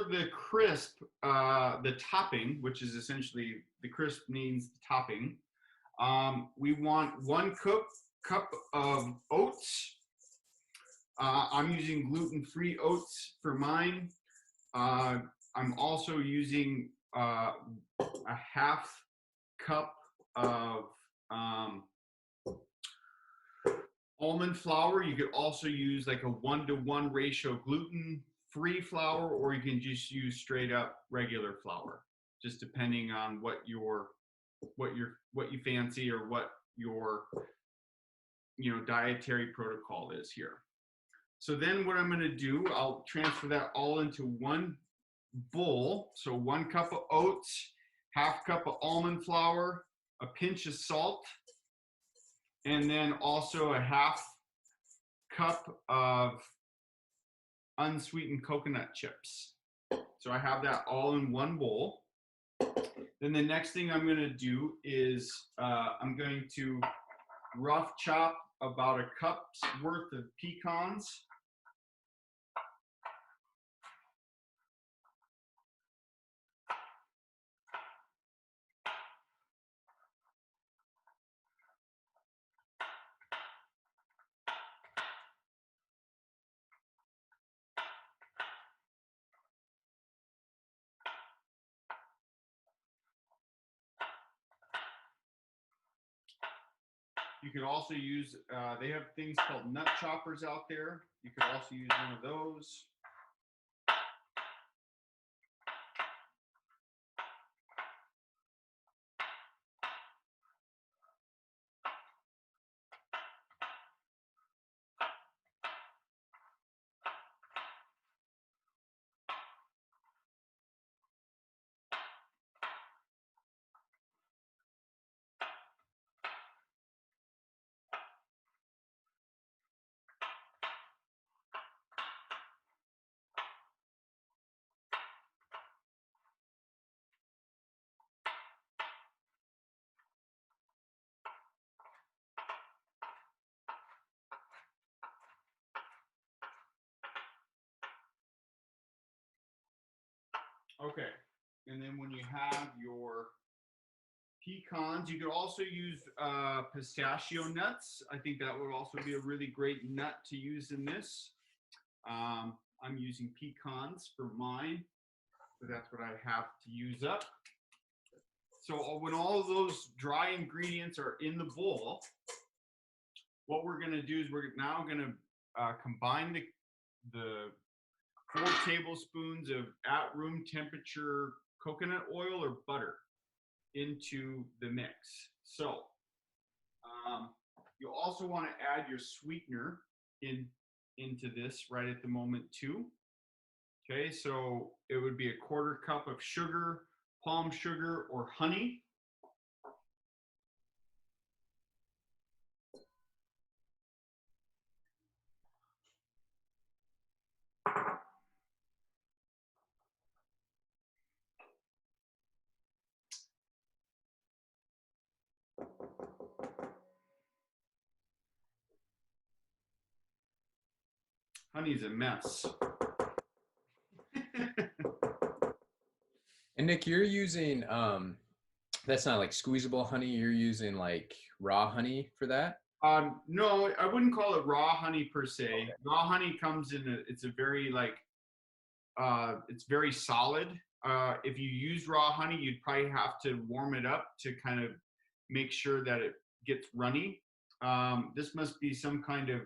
for the crisp, the topping, which is essentially the crisp means the topping, we want 1 cup of oats. I'm using gluten-free oats for mine. I'm also using a half cup of almond flour. You could also use like a 1-to-1 ratio gluten-free flour, or you can just use straight up regular flour, just depending on what you fancy or what your dietary protocol is here. So then what I'm going to do, I'll transfer that all into one bowl. So 1 cup of oats, half cup of almond flour, a pinch of salt, and then also a half cup of unsweetened coconut chips. So I have that all in one bowl. Then the next thing I'm going to do is I'm going to rough chop about a cup's worth of pecans. You could also use, they have things called nut choppers out there. You could also use one of those. Okay, and then when you have your pecans, you could also use pistachio nuts. I think that would also be a really great nut to use in this. I'm using pecans for mine, so that's what I have to use up. So when all of those dry ingredients are in the bowl, what we're going to do is we're now going to combine the 4 tablespoons of at room temperature coconut oil or butter into the mix. So you'll also want to add your sweetener into this right at the moment too. Okay, so it would be a 1/4 cup of sugar, palm sugar, or honey. Honey's a mess. And Nick, you're using that's not like squeezable honey, you're using like raw honey for that? No, I wouldn't call it raw honey per se. Okay. Raw honey comes in it's a very like it's very solid. If you use raw honey, you'd probably have to warm it up to kind of make sure that it gets runny. This must be some kind of,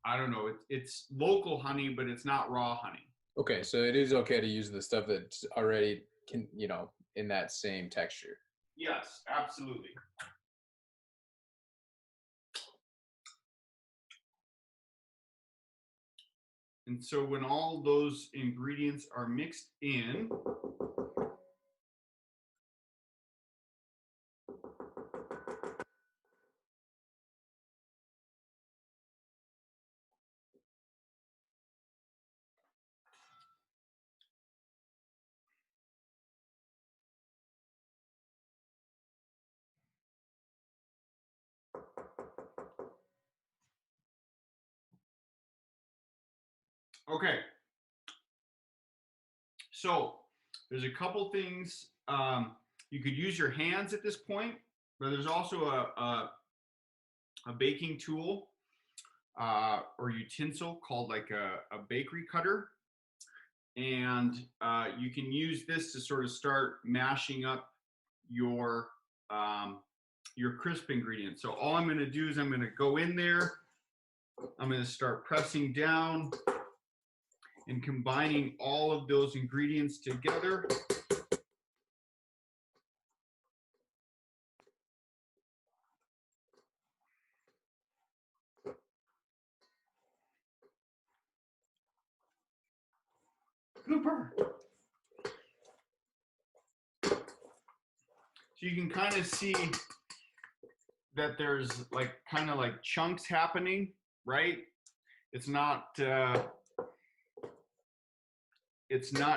I don't know, it's local honey, but it's not raw honey. Okay, so it is okay to use the stuff that's already in that same texture. Yes, absolutely. And so when all those ingredients are mixed in, okay, So there's a couple things. You could use your hands at this point, but there's also a baking tool or utensil called like a bakery cutter. And you can use this to sort of start mashing up your crisp ingredients. So all I'm going to do is I'm going to go in there. I'm going to start pressing down and combining all of those ingredients together. Rhubard. So you can kind of see that there's like kind of like chunks happening, right? It's not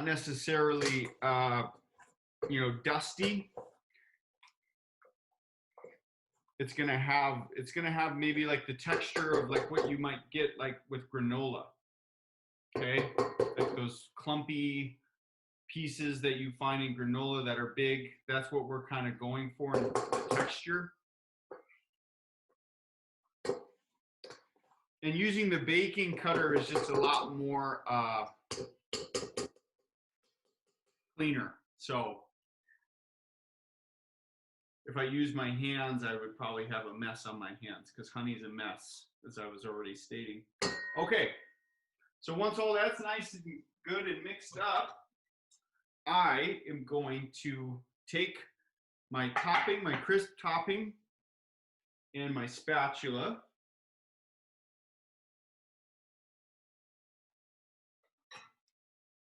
necessarily dusty. It's gonna have maybe like the texture of like what you might get like with granola. Okay, like those clumpy pieces that you find in granola that are big. That's what we're kind of going for in the texture. And using the baking cutter is just a lot more cleaner. So if I use my hands, I would probably have a mess on my hands because honey's a mess, as I was already stating. Okay, so once all that's nice and good and mixed up, I am going to take my topping, my crisp topping, and my spatula.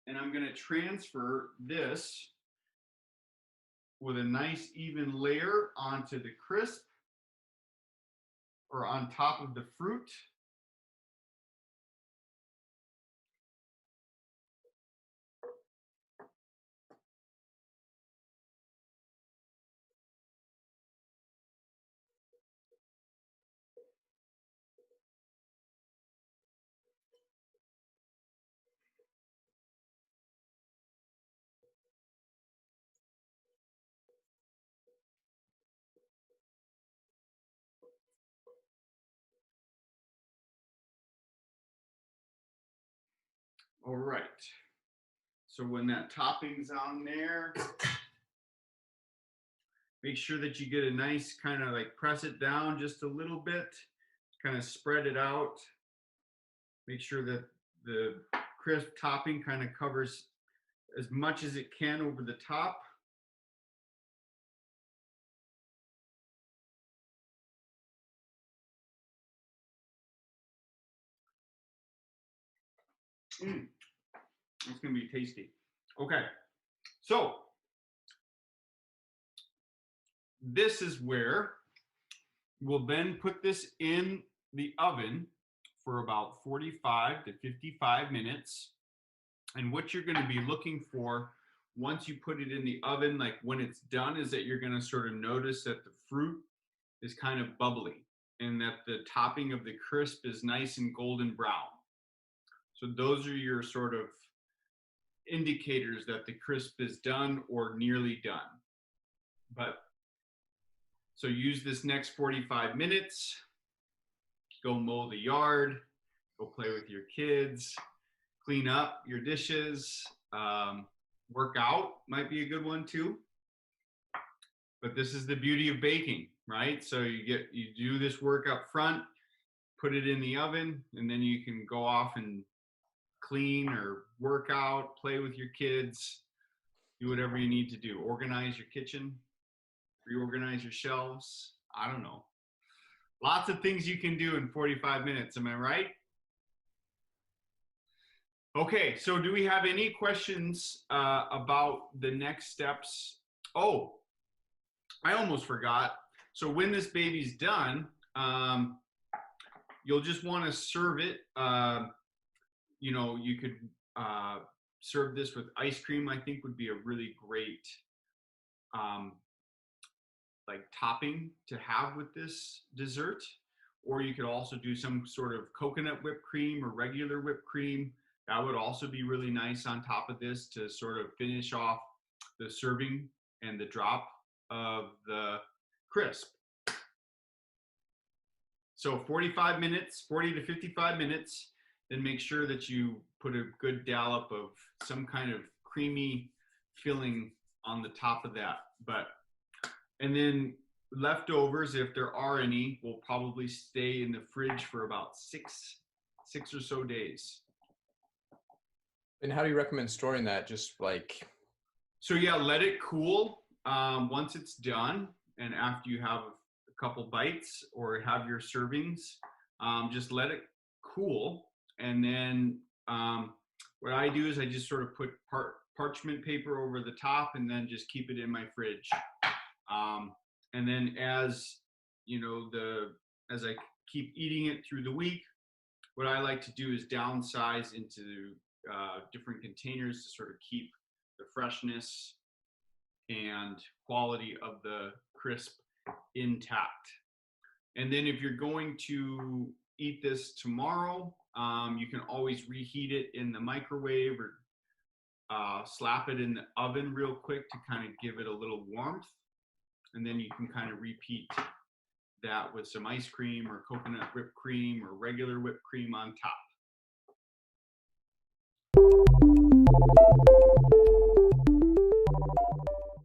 And I'm going to transfer this with a nice even layer onto the crisp or on top of the fruit. All right. So when that topping's on there, make sure that you get a nice kind of like press it down just a little bit, kind of spread it out. Make sure that the crisp topping kind of covers as much as it can over the top. It's going to be tasty. Okay, so this is where we'll then put this in the oven for about 45 to 55 minutes. And what you're going to be looking for once you put it in the oven, like when it's done, is that you're going to sort of notice that the fruit is kind of bubbly and that the topping of the crisp is nice and golden brown. So those are your sort of indicators that the crisp is done or nearly done. But so use this next 45 minutes, go mow the yard, go play with your kids, clean up your dishes, work out might be a good one too. But this is the beauty of baking, right? So you do this work up front, put it in the oven, and then you can go off and clean or work out, play with your kids, do whatever you need to do. Organize your kitchen, reorganize your shelves. I don't know. Lots of things you can do in 45 minutes. Am I right? Okay, so do we have any questions about the next steps? Oh, I almost forgot. So when this baby's done, you'll just want to serve it. You could serve this with ice cream. I think would be a really great like topping to have with this dessert. Or you could also do some sort of coconut whipped cream or regular whipped cream. That would also be really nice on top of this to sort of finish off the serving and the drop of the crisp. So 45 minutes, 40 to 55 minutes, then make sure that you put a good dollop of some kind of creamy filling on the top of that. And then leftovers, if there are any, will probably stay in the fridge for about six or so days. And how do you recommend storing that? Just like, so yeah, let it cool once it's done, and after you have a couple bites or have your servings, just let it cool. And then what I do is I just sort of put parchment paper over the top and then just keep it in my fridge. And then as you know, as I keep eating it through the week, what I like to do is downsize into different containers to sort of keep the freshness and quality of the crisp intact. And then if you're going to eat this tomorrow, you can always reheat it in the microwave or slap it in the oven real quick to kind of give it a little warmth. And then you can kind of repeat that with some ice cream or coconut whipped cream or regular whipped cream on top.